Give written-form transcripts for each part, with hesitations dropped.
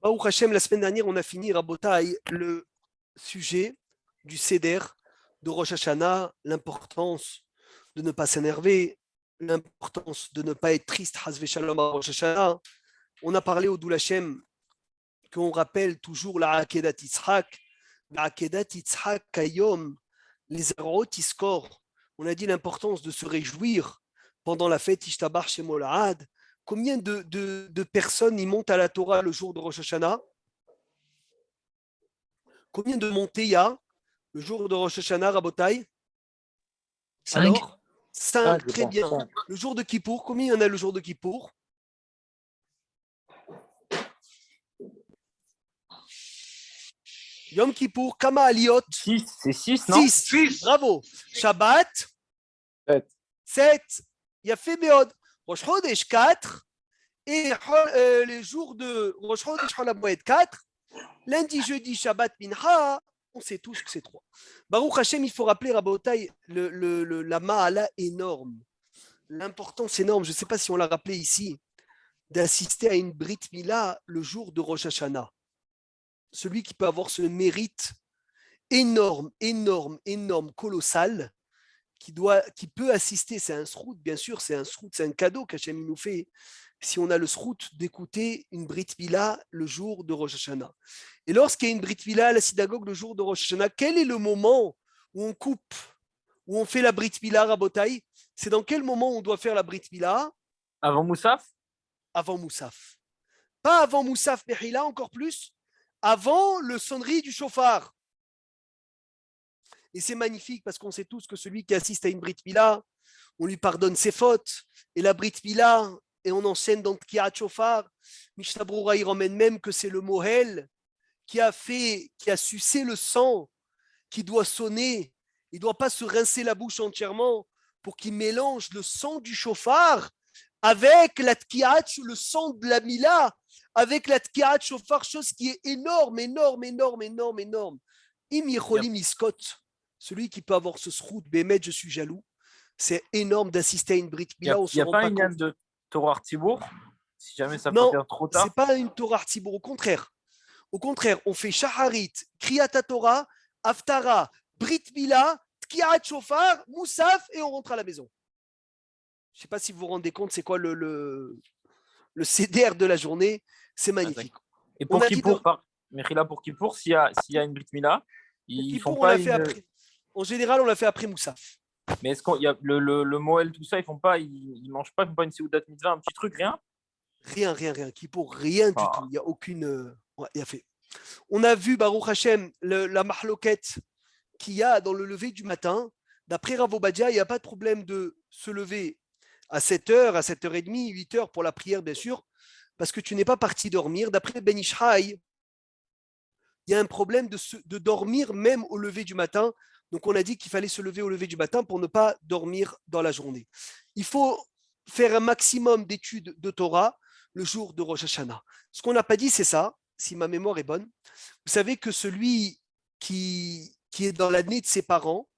Baruch Hashem, la semaine dernière, on a fini, Rabotai, le sujet du Seder de Rosh Hashanah, l'importance de ne pas s'énerver, l'importance de ne pas être triste, Hazve Shalom à Rosh Hashanah. On a parlé au Doul Hashem qu'on rappelle toujours la Akedat Yitzhak, la Akedat Yitzhak Kayom, les Arot Iskor. On a dit l'importance de se réjouir pendant la fête Ishtabar Shemolahad. Combien de personnes y montent à la Torah le jour de Rosh Hashanah? Combien de montées il y a le jour de Rosh Hashanah, Rabotai? 5. Alors 5, je très pense, bien. 5. Le jour de Kippour, combien il y en a le jour de Kippour? Yom Kippour, Kama Aliot? 6, c'est 6, non? 6. Bravo. Shabbat? 7. 7. Yafé Meod. Rosh Chodesh, 4. Et les jours de Rosh Chodesh, Chol HaMoed, 4. Lundi, jeudi, Shabbat, Mincha, on sait tous que c'est 3. Baruch Hashem, il faut rappeler, Rabotai, la Ma'ala énorme. L'importance énorme, je ne sais pas si on l'a rappelé ici, d'assister à une Brit Mila le jour de Rosh Hashanah. Celui qui peut avoir ce mérite énorme, colossal, qui peut assister, c'est un srout, bien sûr, c'est un cadeau qu'Hachem nous fait, si on a le srout d'écouter une Brit Mila le jour de Rosh Hashanah. Et lorsqu'il y a une Brit Mila à la synagogue le jour de Rosh Hashanah, quel est le moment où on coupe, où on fait la Brit Mila, Rabotai? C'est dans quel moment on doit faire la Brit Mila? Avant Moussaf? Avant Moussaf. Pas avant Moussaf Mechila, encore plus, avant le sonnerie du chauffard. Et c'est magnifique parce qu'on sait tous que celui qui assiste à une Brit Mila, on lui pardonne ses fautes. Et la Brit Mila, et on enseigne dans Tkiat Shofar, Mishnah Brura, il ramène même que c'est le Mohel qui a sucé le sang, qui doit sonner. Il ne doit pas se rincer la bouche entièrement pour qu'il mélange le sang du chauffard avec la Tkiat, le sang de la Mila, avec la Tkiat Shofar, chose qui est énorme. Im Yecholim Iskot, celui qui peut avoir ce srout, Bémet, je suis jaloux. C'est énorme d'assister à une Brit Mila. Il n'y a pas une yann de Torah Artibour, si jamais ça peut faire trop tard. Non, ce n'est pas une Torah Artibour, au contraire. Au contraire, on fait Shaharit, Kriyat Torah, Haftara, Brit Mila, Tkiat Shofar, Moussaf, et on rentre à la maison. Je ne sais pas si vous vous rendez compte, c'est quoi le CDR de la journée. C'est magnifique. Et pour Kippour, Mechila pour Kippour, s'il y a une Brit Mila, ils font pas une... En général, on l'a fait après Moussaf. Mais est-ce qu'il y a le Moël, tout ça, ils mangent pas une Seudat Mitzvah, un petit truc, rien? Rien. Kippour, rien du tout. Il n'y a aucune... il y a fait. On a vu, Baruch Hashem, la mahloquette qu'il y a dans le lever du matin. D'après Rav Obadia, il n'y a pas de problème de se lever à 7h, à 7h30, 8h pour la prière, bien sûr, parce que tu n'es pas parti dormir. D'après Ben Ishraï, il y a un problème de dormir même au lever du matin. Donc, on a dit qu'il fallait se lever au lever du matin pour ne pas dormir dans la journée. Il faut faire un maximum d'études de Torah le jour de Rosh Hashanah. Ce qu'on n'a pas dit, c'est ça, si ma mémoire est bonne. Vous savez que celui qui est dans l'année de ses parents,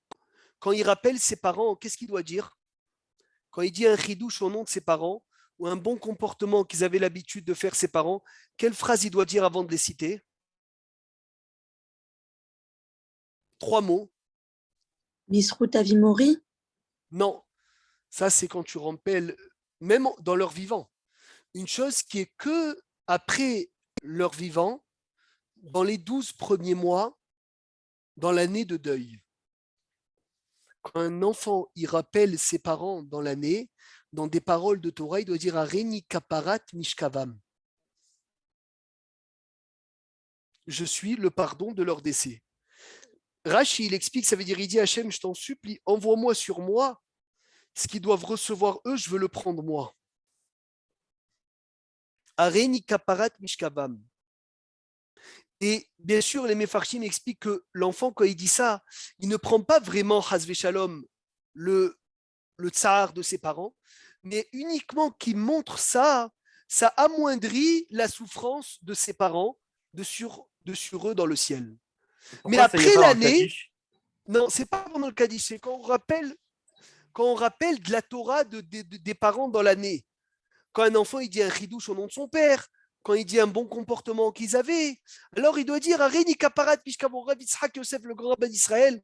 quand il rappelle ses parents, qu'est-ce qu'il doit dire? Quand il dit un chidouche au nom de ses parents, ou un bon comportement qu'ils avaient l'habitude de faire ses parents, quelle phrase il doit dire avant de les citer? 3 mots. Bisrout Avimori? Non, ça c'est quand tu rappelles, même dans leur vivant, une chose qui est que après leur vivant, dans les 12 premiers mois, dans l'année de deuil. Quand un enfant il rappelle ses parents dans l'année, dans des paroles de Torah, il doit dire Areni kaparat mishkavam. Je suis le pardon de leur décès. Rashi, il explique, ça veut dire, il dit Hachem, je t'en supplie, envoie-moi sur moi ce qu'ils doivent recevoir eux, je veux le prendre moi. Areni kaparat mishkavam. Et bien sûr, les Mefarshim expliquent que l'enfant, quand il dit ça, il ne prend pas vraiment Hazve Shalom, le tsar de ses parents, mais uniquement qu'il montre ça, ça amoindrit la souffrance de ses parents de sur eux dans le ciel. Pourquoi mais après l'année, non, c'est pas pendant le Kaddish, c'est quand on rappelle de la Torah des parents dans l'année. Quand un enfant il dit un chidouche au nom de son père, quand il dit un bon comportement qu'ils avaient, alors il doit dire Areni Kaparat Mishkavo Rav Yitzhak Yosef, le grand rabbin d'Israël,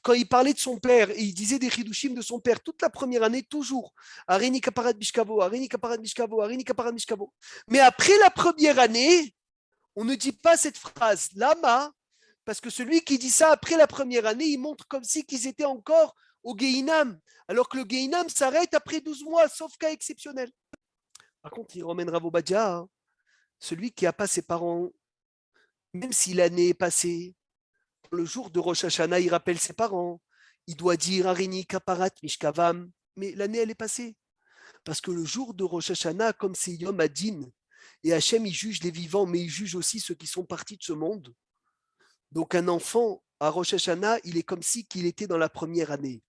quand il parlait de son père, et il disait des chidushim de son père toute la première année, toujours Areni Kaparat Mishkavo, Areni Kaparat Mishkavo, Areni Kaparat Mishkavo. Mais après la première année, on ne dit pas cette phrase. Lama, parce que celui qui dit ça après la première année, il montre comme si qu'ils étaient encore au Gehinam, alors que le Gehinam s'arrête après 12 mois, sauf cas exceptionnel. Par contre, il ramène Rav Obadia, hein, celui qui n'a pas ses parents, même si l'année est passée, le jour de Rosh Hashanah, il rappelle ses parents. Il doit dire Arini Kaparat Mishkavam, mais l'année, elle est passée. Parce que le jour de Rosh Hashanah, comme c'est Yom Adin, et Hachem, il juge les vivants, mais il juge aussi ceux qui sont partis de ce monde. Donc un enfant, à Rosh Hashanah, il est comme si qu'il était dans la première année.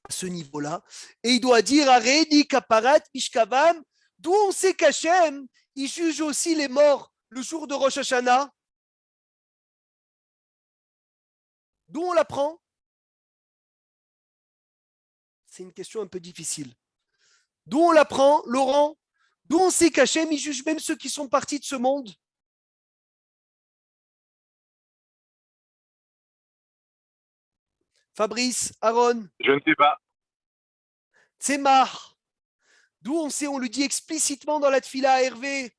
À ce niveau-là. Et il doit dire Arini Kaparat Mishkavam, d'où on sait qu'Hachem, il juge aussi les morts le jour de Rosh Hashanah. D'où on l'apprend? C'est une question un peu difficile. D'où on l'apprend, Laurent? D'où on sait qu'Hachem, il juge même ceux qui sont partis de ce monde? Fabrice, Aaron? Je ne sais pas. Tzemach. D'où on sait, on le dit explicitement dans la Tfila à Hervé.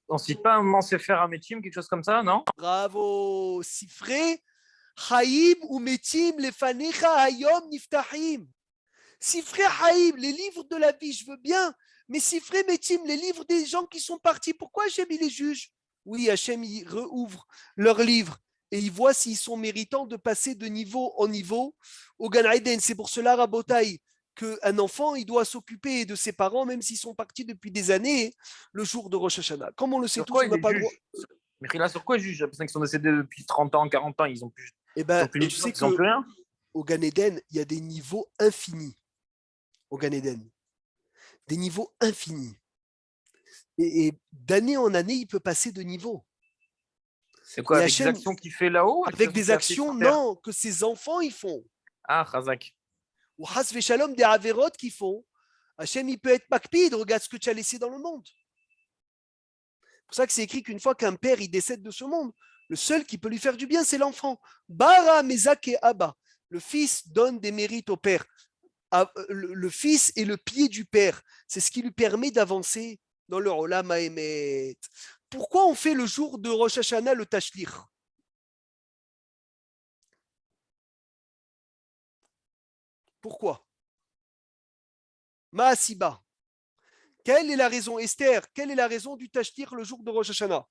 On ne cite pas un moment Sefer Ametim, quelque chose comme ça, non? Bravo. Sifré, Haïm ou Metim, Lefanecha, Hayom, Niftahim. Sifré, Haïm, les livres de la vie, je veux bien. Mais Sifré, Metim, les livres des gens qui sont partis, pourquoi Hachem, il les juge? Oui, Hachem, il rouvre leurs livres et il voit s'ils sont méritants de passer de niveau en niveau au Gan Eden. C'est pour cela, Rabotai, qu'un enfant, il doit s'occuper de ses parents, même s'ils sont partis depuis des années, le jour de Rosh Hashanah. Comme on le sait Sur tous, quoi on il n'a les pas le droit. juge? Mais là, sur quoi ils jugent? Parce qu'ils sont décédés depuis 30 ans, 40 ans, ils n'ont plus, Eh ils ben, ont plus tu d'histoire, sais ils n'ont plus rien. qu'au Gan Eden, il y a des niveaux infinis. Au Gan Eden. Des niveaux infinis. Et d'année en année, il peut passer de niveau. C'est quoi, Et avec des Hachem, actions qu'il fait là-haut? avec des actions, non, que ses enfants, ils font. Ah, Razak. Ou Has Veshalom, des Averot qu'ils font. Hachem, il peut être makpid, regarde ce que tu as laissé dans le monde. C'est pour ça que c'est écrit qu'une fois qu'un père, il décède de ce monde, le seul qui peut lui faire du bien, c'est l'enfant. Bara Mezak et Abba. Le fils donne des mérites au père. Le fils est le pied du père. C'est ce qui lui permet d'avancer dans le Olam Haemet. Pourquoi on fait le jour de Rosh Hashanah le Tashlir? Pourquoi? Maasiba. Quelle est la raison, Esther? Quelle est la raison du Tashlir le jour de Rosh Hashanah?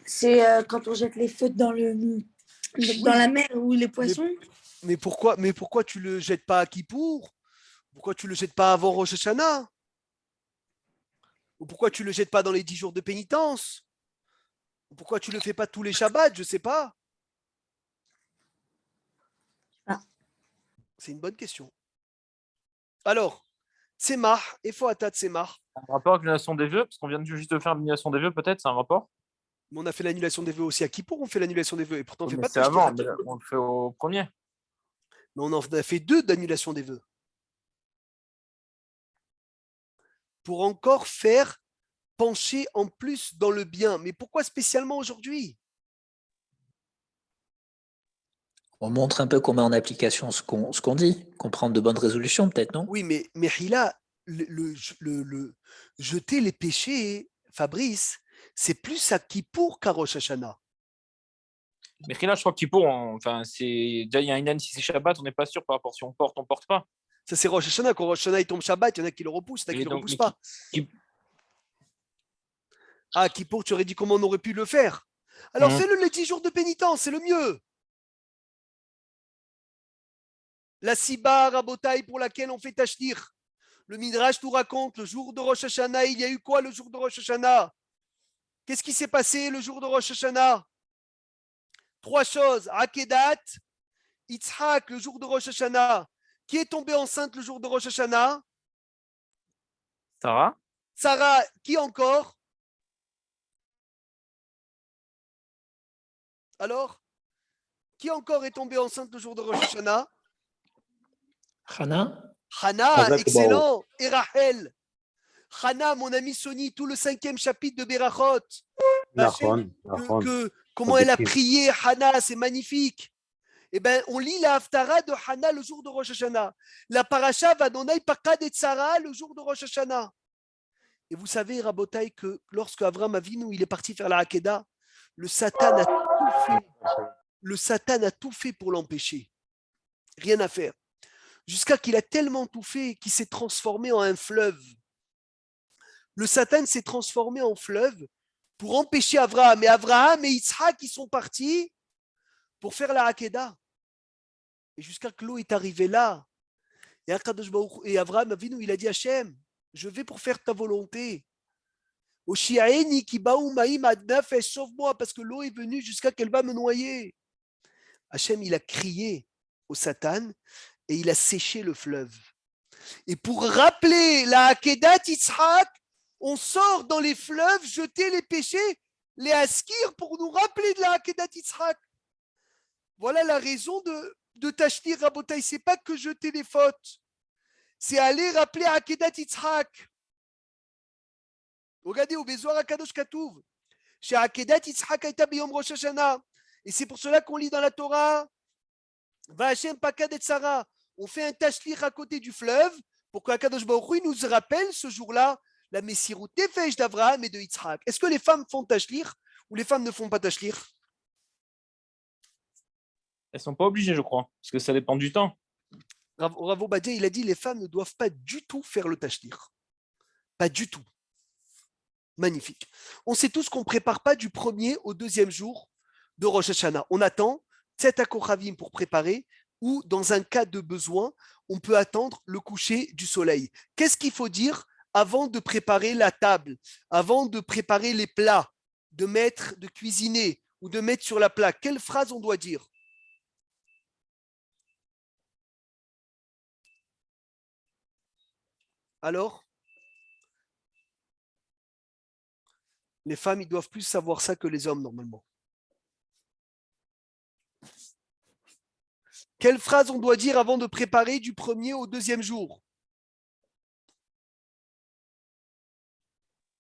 C'est quand on jette les feux dans la mer ou les poissons. Mais pourquoi tu le jettes pas à Kippour? Pourquoi tu le jettes pas avant Rosh Hashanah? Ou pourquoi tu le jettes pas dans les 10 jours de pénitence? Ou pourquoi tu le fais pas tous les Shabbats? Je sais pas. Ah. C'est une bonne question. Alors, Tzemach, et Foata Tzemach. Un rapport avec l'annulation des vœux, parce qu'on vient de juste de faire l'annulation des vœux, peut-être, c'est un rapport? Mais on a fait l'annulation des vœux aussi à Kippour, on fait l'annulation des vœux. Et pourtant, on fait Mais pas de c'est Tashlir. avant, mais on le fait au premier. Mais on en a fait 2 d'annulation des vœux. Pour encore faire pencher en plus dans le bien. Mais pourquoi spécialement aujourd'hui? On montre un peu qu'on met en application ce qu'on dit, qu'on prend de bonnes résolutions, peut-être, non? Oui, mais Hila, jeter les péchés, Fabrice, c'est plus à Kippour qu'à Rosh Hashanah. Mais là, je crois qu'il pour, enfin, c'est déjà il y a une année, si c'est Shabbat, on n'est pas sûr par rapport si on porte pas. Ça, c'est Rosh Hashanah. Quand Rosh Hashanah il tombe Shabbat, il y en a qui le repoussent, il y en a qui ne le repoussent pas. Ah, Kippour, tu aurais dit comment on aurait pu le faire. Alors fais-le les 10 jours de pénitence, c'est le mieux. La Siba Rabotai pour laquelle on fait Tashlir. Le Midrash nous raconte, le jour de Rosh Hashanah, il y a eu quoi le jour de Rosh Hashanah? Qu'est-ce qui s'est passé le jour de Rosh Hashanah? 3 choses. Akedat, Yitzhak, le jour de Rosh Hashanah. Qui est tombé enceinte le jour de Rosh Hashanah? Sarah. Sarah, qui encore? Alors? Qui encore est tombée enceinte le jour de Rosh Hashanah? Hana, Hana, excellent. Et Rachel. Hana, mon ami Sony, tout le 5e chapitre de Berachot. נכון, נכון. Comment elle a prié, Hana, c'est magnifique. Eh bien, on lit la Haftara de Hana le jour de Rosh Hashanah. La paracha Vadonai Pakad et Tzara le jour de Rosh Hashanah. Et vous savez, Rabotai, que lorsque Avram Avinu il est parti faire la Hakeda, le Satan a tout fait. Le Satan a tout fait pour l'empêcher. Rien à faire. Jusqu'à qu'il a tellement tout fait qu'il s'est transformé en un fleuve. Le Satan s'est transformé en fleuve pour empêcher Abraham. Et Abraham et Yitzhak qui sont partis pour faire la Hakeda. Et jusqu'à que l'eau est arrivée là. Et Abraham Avinu, il a dit Hachem, je vais pour faire ta volonté. Sauve-moi parce que l'eau est venue jusqu'à qu'elle va me noyer. Hachem, il a crié au Satan et il a séché le fleuve. Et pour rappeler la Hakedat Yitzhak, on sort dans les fleuves jeter les péchés, les askir, pour nous rappeler de la Hakedat Yitzhak. Voilà la raison de Tashlir Rabotai. C'est pas que jeter les fautes, c'est aller rappeler Hakedat Yitzhak. Regardez au Bezoar HaKadosh Katuv, chez Hakedat Yitzhak Aïta Biyom Rosh Hashanah. Et c'est pour cela qu'on lit dans la Torah, Va Hashem Pakad et Tzara. On fait un tashlir à côté du fleuve pour que Akadosh Baruch Hu nous rappelle ce jour-là la Messirut Nefesh d'Avraham et de Yitzhak. Est-ce que les femmes font tashlir ou les femmes ne font pas tashlir? Elles ne sont pas obligées, je crois, parce que ça dépend du temps. Rav Obadia, il a dit les femmes ne doivent pas du tout faire le tashlir. Pas du tout. Magnifique. On sait tous qu'on ne prépare pas du 1er au 2e jour de Rosh Hashanah. On attend Tzet HaKochavim pour préparer, ou dans un cas de besoin, on peut attendre le coucher du soleil. Qu'est-ce qu'il faut dire avant de préparer la table, avant de préparer les plats, de cuisiner ou de mettre sur la plaque? Quelle phrase on doit dire? Alors, les femmes, ils doivent plus savoir ça que les hommes normalement. Quelle phrase on doit dire avant de préparer du 1er au 2e jour?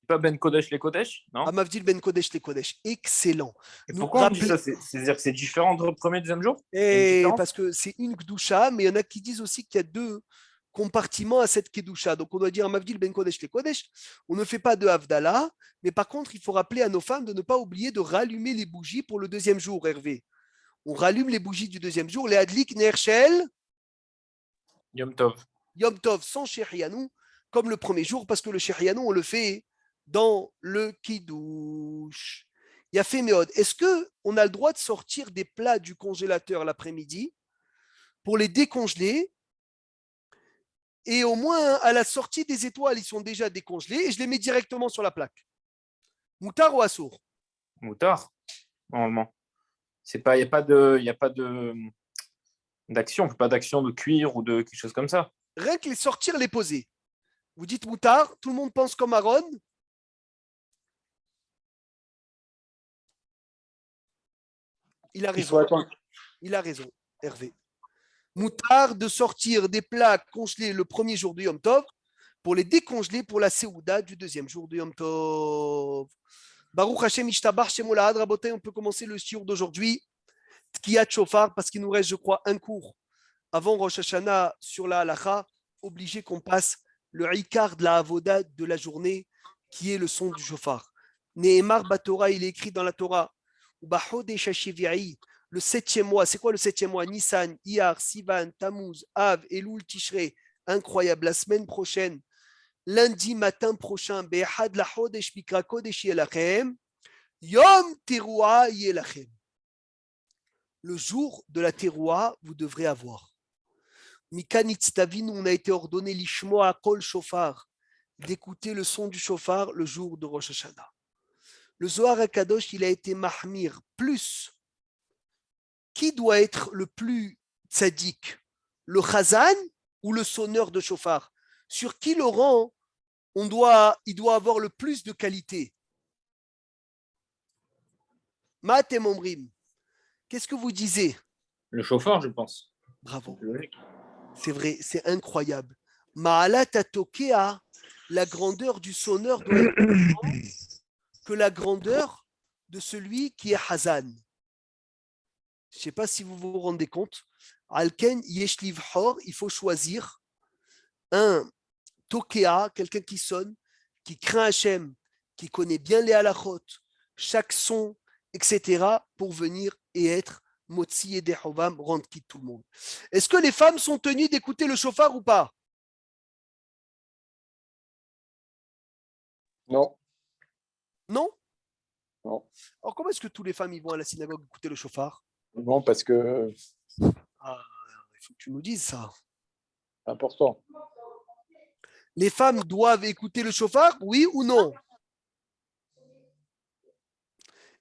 Pas Ben Kodesh les Kodesh, non? Amavdil Ben Kodesh les Kodesh. Excellent. Et pourquoi on dit ça? C'est-à-dire que c'est différent entre le 1er et le 2e jour? Parce que c'est une Kedusha, mais il y en a qui disent aussi qu'il y a 2 compartiments à cette Kedusha. Donc on doit dire Amavdil Ben Kodesh les Kodesh. On ne fait pas de Havdalah, mais par contre, il faut rappeler à nos femmes de ne pas oublier de rallumer les bougies pour le 2e jour, Hervé. On rallume les bougies du 2e jour, les Adlik Nershel Yom Tov. Yom Tov sans Shechianou, comme le 1er jour, parce que le Shechianou, on le fait dans le Kiddush. Yafé Meod. Est-ce qu'on a le droit de sortir des plats du congélateur l'après-midi pour les décongeler et au moins à la sortie des étoiles, ils sont déjà décongelés et je les mets directement sur la plaque? Moutar ou assour? Moutard, normalement. Il n'y a pas d'action, pas d'action de cuire ou de quelque chose comme ça. Rien que les sortir, les poser. Vous dites Moutar, tout le monde pense comme Aaron. Il a raison. Il a raison, Hervé. Moutar de sortir des plats congelés le 1er jour de Yom Tov pour les décongeler pour la Séouda du 2e jour de Yom Tov. Baruch Hashem Ishtabach Shemolahad Rabotai, on peut commencer le shiur d'aujourd'hui. Tkiyat Shofar, parce qu'il nous reste, je crois, un cours avant Rosh Hashanah sur la halacha, obligé qu'on passe le Ikar de la Avoda de la journée, qui est le son du shofar. Nehemar Batora, il est écrit dans la Torah, le 7e mois. C'est quoi le 7e mois? Nissan, Iyar, Sivan, Tammuz, Av, Elul, Tishrei. Incroyable. La semaine prochaine, lundi matin prochain, Behad la Chodesh Mikra Kodesh Yelachem, Yom Teruah Yelachem. Le jour de la Teruah, vous devrez avoir. Mikanitz Tavin, on a été ordonné l'Ishmoa Kol Shofar, d'écouter le son du shofar le jour de Rosh Hashanah. Le Zohar HaKadosh, il a été mahmir. Plus, qui doit être le plus tzaddik? Le chazan ou le sonneur de shofar? Sur qui le rang il doit avoir le plus de qualité? Matem Omrim. Qu'est-ce que vous disiez? Le chauffeur, je pense. Bravo. C'est logique. C'est vrai, c'est incroyable. Ma'alat Tokea, la grandeur du sonneur doit être plus grande que la grandeur de celui qui est Hazan. Je ne sais pas si vous vous rendez compte. Alken Yeshliv Hor, il faut choisir un Tokea, quelqu'un qui sonne, qui craint Hachem, qui connaît bien les halachot, chaque son, etc., pour venir et être Motzi et Dehovam, rendre quitte tout le monde. Est-ce que les femmes sont tenues d'écouter le chauffard ou pas? Non. Non? Non. Alors comment est-ce que toutes les femmes ils vont à la synagogue écouter le chauffard? Non, parce que Ah, il faut que tu nous dises ça. c'est important. Les femmes doivent écouter le chauffard, oui ou non?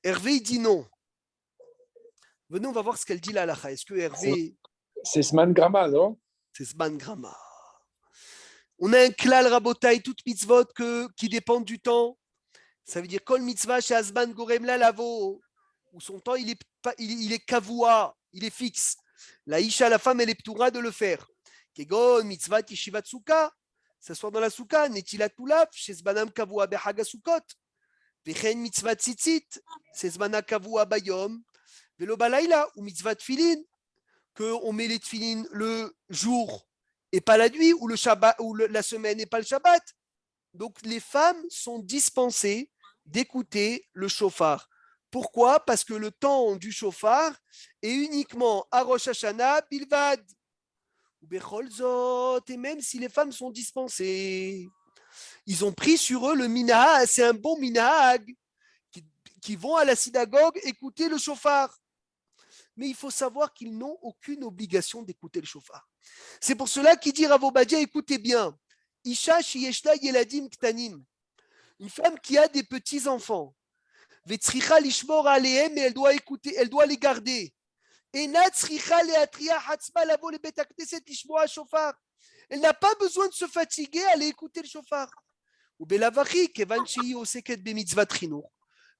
Hervé, il dit non. Venez, on va voir ce qu'elle dit la halakha. Est-ce que Hervé... C'est Sman Grama, non? C'est Zman Grama. On a un klal rabotai, toute mitzvot qui dépendent du temps. Ça veut dire kol mitzvah chez Azman Goremla Lavo, où son temps il est kavua, il est fixe. La isha, la femme, elle est ptoura de le faire. Kegon mitzvah tishivat souka, s'asseoir dans la souka, netilat lulav, chez Zbanam kavua behaga soukot. Vechen mitzvah tzitzit, c'est Zbana kavua bayom. Velo balayla, ou mitzvah tfilin, qu'on met les tfilin le jour et pas la nuit, ou le Shabbat, ou la semaine et pas le Shabbat. Donc les femmes sont dispensées d'écouter le chauffard. Pourquoi? Parce que le temps du chauffard est uniquement à Rosh Hashanah, Bilvad. Et même si les femmes sont dispensées, ils ont pris sur eux le minahag, c'est un bon minahag, qui vont à la synagogue écouter le chauffard. Mais il faut savoir qu'ils n'ont aucune obligation d'écouter le chauffard. C'est pour cela qu'il dit Rav Obadia, écoutez bien, Isha sheyeshla yeladim ktanim, une femme qui a des petits-enfants, vetzricha lishmor alehem, mais elle doit écouter, elle doit les garder. Enat tzricha leatria hatzma lavo le bet hakneset lishmoa shofar. Elle n'a pas besoin de se fatiguer à aller écouter le chauffard. Ou belavachi kevan shehi oseket bemitzvat chinour,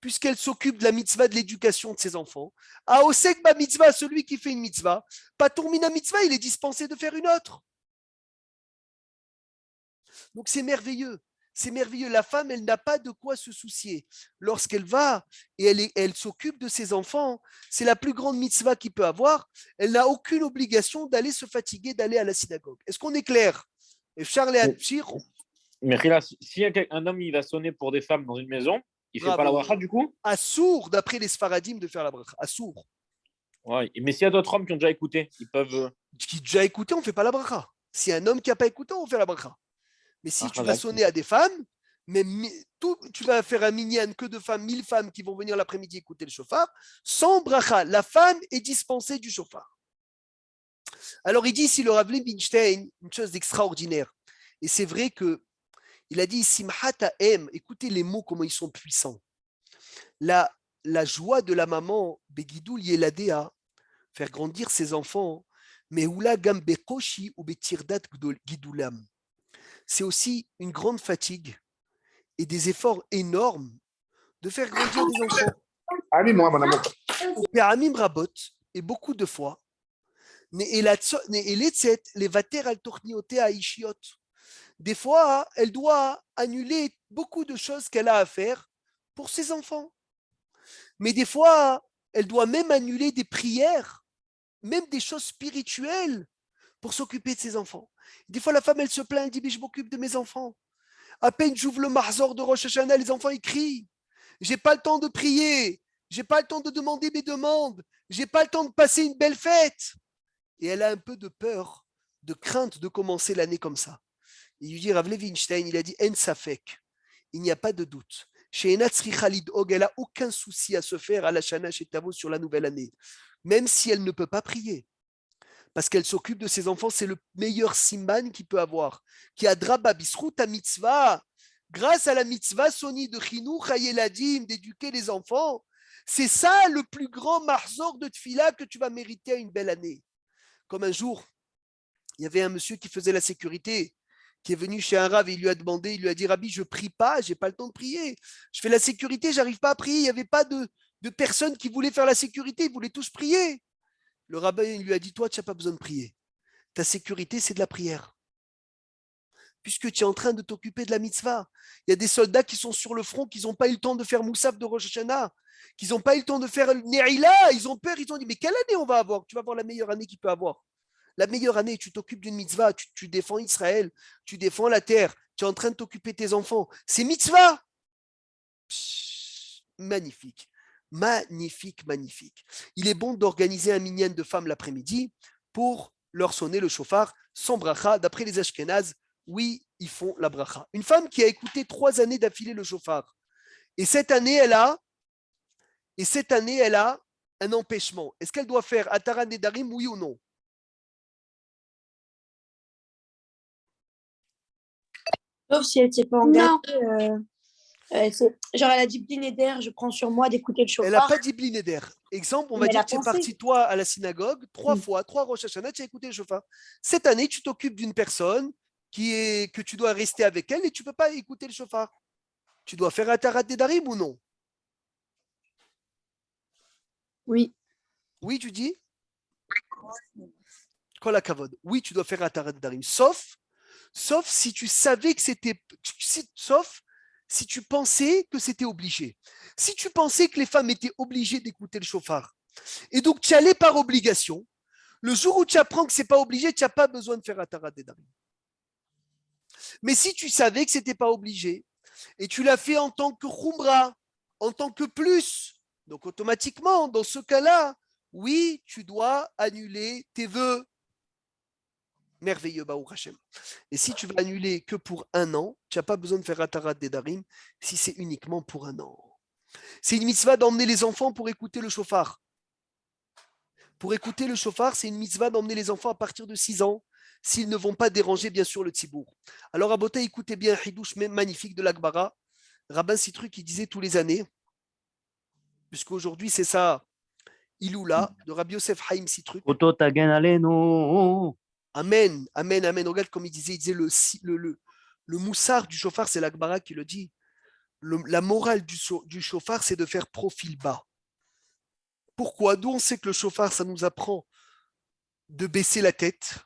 puisqu'elle s'occupe de la mitzvah de l'éducation de ses enfants. A osek ba mitzvah, celui qui fait une mitzvah, patur mina mitzvah, il est dispensé de faire une autre. Donc c'est merveilleux. C'est merveilleux. La femme, elle n'a pas de quoi se soucier. Lorsqu'elle va et elle s'occupe de ses enfants, c'est la plus grande mitzvah qu'il peut avoir. Elle n'a aucune obligation d'aller se fatiguer, d'aller à la synagogue. Est-ce qu'on est clair? Mais Rila, si un homme il va sonner pour des femmes dans une maison, il ne fait pas la bracha du coup? Assour, d'après les Sfaradim, de faire la bracha. Assour. Ouais. Mais s'il y a d'autres hommes qui ont déjà écouté, ils peuvent. Qui ont déjà écouté, on ne fait pas la bracha. Si un homme qui n'a pas écouté, on fait la bracha. Mais si tu vas d'accord. sonner à des femmes, tu vas faire un minyan que de femmes, 1000 femmes qui vont venir l'après-midi écouter le chauffard, sans bracha. La femme est dispensée du chauffard. Alors il dit ici le Rav Levin-Stein une chose d'extraordinaire. Et c'est vrai que il a dit Simhat Ha'em, écoutez les mots, comment ils sont puissants. La joie de la maman, Begidul Yeladea, faire grandir ses enfants, mais Oula Gam Bekoshi ou Betirdat Gidulam. C'est aussi une grande fatigue et des efforts énormes de faire grandir des enfants. Péramim Rabot, et beaucoup de fois, des fois, elle doit annuler beaucoup de choses qu'elle a à faire pour ses enfants. Mais des fois, elle doit même annuler des prières, même des choses spirituelles pour s'occuper de ses enfants. Des fois, la femme, elle se plaint, elle dit, mais je m'occupe de mes enfants. À peine j'ouvre le mahzor de Rosh Hashanah, les enfants, ils crient. J'ai pas le temps de prier. J'ai pas le temps de demander mes demandes. J'ai pas le temps de passer une belle fête. Et elle a un peu de peur, de crainte de commencer l'année comme ça. Il lui dit, Rav Levinstein, il a dit, En Safek, il n'y a pas de doute. Chez Enatzri Khalid Og, elle n'a aucun souci à se faire à la Shana chez Tavo sur la nouvelle année. Même si elle ne peut pas prier. Parce qu'elle s'occupe de ses enfants, c'est le meilleur simman qu'il peut avoir. Qui a draba bisrut à mitzvah. Grâce à la mitzvah, Soni de Chinou, Chayeladim, d'éduquer les enfants. C'est ça le plus grand mahzor de tfila que tu vas mériter à une belle année. Comme un jour, il y avait un monsieur qui faisait la sécurité, qui est venu chez un rav et il lui a demandé, il lui a dit, Rabbi, je ne prie pas, je n'ai pas le temps de prier. Je fais la sécurité, je n'arrive pas à prier. Il n'y avait pas de personnes qui voulaient faire la sécurité, ils voulaient tous prier. Le rabbin il lui a dit, toi, tu n'as pas besoin de prier. Ta sécurité, c'est de la prière. Puisque tu es en train de t'occuper de la mitzvah. Il y a des soldats qui sont sur le front, qui n'ont pas eu le temps de faire Moussaf de Rosh Hashanah, qui n'ont pas eu le temps de faire Ne'ila. Ils ont peur, ils ont dit, mais quelle année on va avoir? Tu vas avoir la meilleure année qu'il peut avoir. La meilleure année, tu t'occupes d'une mitzvah, tu défends Israël, tu défends la terre, tu es en train de t'occuper de tes enfants. C'est mitzvah. Psst, magnifique, magnifique, magnifique. Il est bon d'organiser un minyan de femmes l'après-midi pour leur sonner le chauffard sans bracha. D'après les Ashkénazes, oui, ils font la bracha. Une femme qui a écouté 3 années d'affilée le chauffard, et cette année, elle a un empêchement. Est-ce qu'elle doit faire Ataran Nedarim, oui ou non? Sauf si elle ne s'est pas engagée. Genre, elle a dit Blinéder, je prends sur moi d'écouter le chauffard. Elle n'a pas dit blinéder. Exemple, on va Mais dire elle a que tu es pensé. parti, toi, à la synagogue, 3 fois, 3 Rosh Hashanah, tu as écouté le chauffard. Cette année, tu t'occupes d'une personne que tu dois rester avec elle et tu ne peux pas écouter le chauffard. Tu dois faire Atarat Nedarim ou non? Oui. Oui, tu dis? Kol hakavod. Oui, tu dois faire Atarat Nedarim. Sauf si tu savais que c'était. Sauf si tu pensais que c'était obligé. Si tu pensais que les femmes étaient obligées d'écouter le chauffard, et donc tu allais par obligation, le jour où tu apprends que ce n'est pas obligé, tu n'as pas besoin de faire Atarat Nedarim. Mais si tu savais que ce n'était pas obligé, et tu l'as fait en tant que khumra, en tant que plus, donc automatiquement, dans ce cas-là, oui, tu dois annuler tes vœux. Merveilleux, Baruch Hashem. Et si tu vas annuler que pour 1 an, tu n'as pas besoin de faire Atarat Nedarim si c'est uniquement pour 1 an. C'est une mitzvah d'emmener les enfants pour écouter le chauffard. Pour écouter le chauffard, c'est une mitzvah d'emmener les enfants à partir de 6 ans, s'ils ne vont pas déranger, bien sûr, le tzibour. Alors, à Bota, écoutez bien un hidouche magnifique de l'Akbara, Rabbin Citru qui disait tous les années, puisqu'aujourd'hui, c'est ça, Iloula, de Rabbi Yosef Haïm Citru. Amen, amen, amen. Regarde comme il disait le moussard du chauffard, c'est l'Akbara qui le dit. La morale du chauffard, c'est de faire profil bas. Pourquoi? D'où on sait que le chauffard, ça nous apprend de baisser la tête.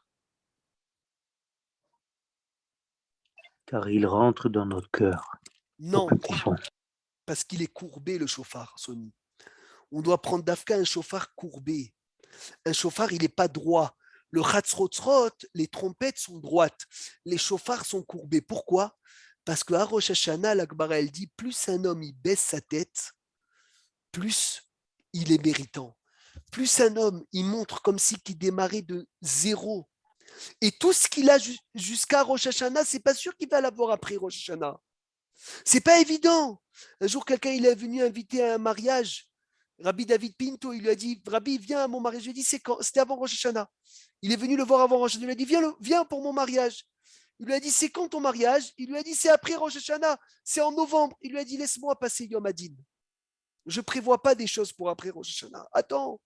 Car il rentre dans notre cœur. Non, parce qu'il est courbé, le chauffard, Sony. On doit prendre d'Afka un chauffard courbé. Un chauffard, il n'est pas droit. Le Hatzrotzrot, les trompettes sont droites. Les chauffards sont courbés. Pourquoi? Parce qu'à Rosh Hashanah, l'Akbara, elle dit, plus un homme il baisse sa tête, plus il est méritant. Plus un homme, il montre comme si il démarrait de zéro. Et tout ce qu'il a jusqu'à Rosh Hashanah, c'est pas sûr qu'il va l'avoir après Rosh Hashanah. C'est pas évident. Un jour, quelqu'un il est venu inviter à un mariage. Rabbi David Pinto, il lui a dit, Rabbi, viens à mon mariage. Je lui ai dit, c'est quand? C'était avant Rosh Hashanah. Il est venu le voir avant Rosh Hashanah. Il lui a dit, viens pour mon mariage. Il lui a dit, c'est quand ton mariage? Il lui a dit, c'est après Rosh Hashanah. C'est en novembre. Il lui a dit, laisse-moi passer Yom Hadin. Je ne prévois pas des choses pour après Rosh Hashanah. Attends.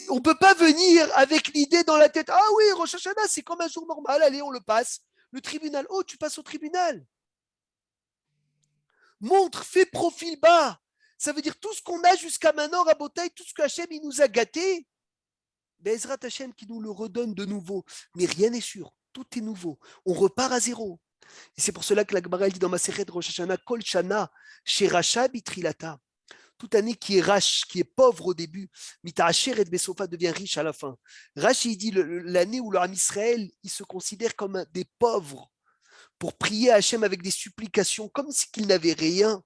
On ne peut pas venir avec l'idée dans la tête, ah oui, Rosh Hashanah, c'est comme un jour normal. Allez, on le passe. Le tribunal, oh, tu passes au tribunal. Montre, fais profil bas. Ça veut dire tout ce qu'on a jusqu'à maintenant, Rabotaï, tout ce que Hachem il nous a gâté, Bezrat Hachem qui nous le redonne de nouveau. Mais rien n'est sûr, tout est nouveau. On repart à zéro. Et c'est pour cela que la Gemara dit dans ma série de Rosh Hashanah, Kol Shana, Sheracha Bitrilata. Toute année qui est rache, qui est pauvre au début, Mitahacher et Besofa devient riche à la fin. Rache, il dit l'année où l'Am Israël, il se considère comme des pauvres pour prier à Hachem avec des supplications comme si qu'il n'avait rien.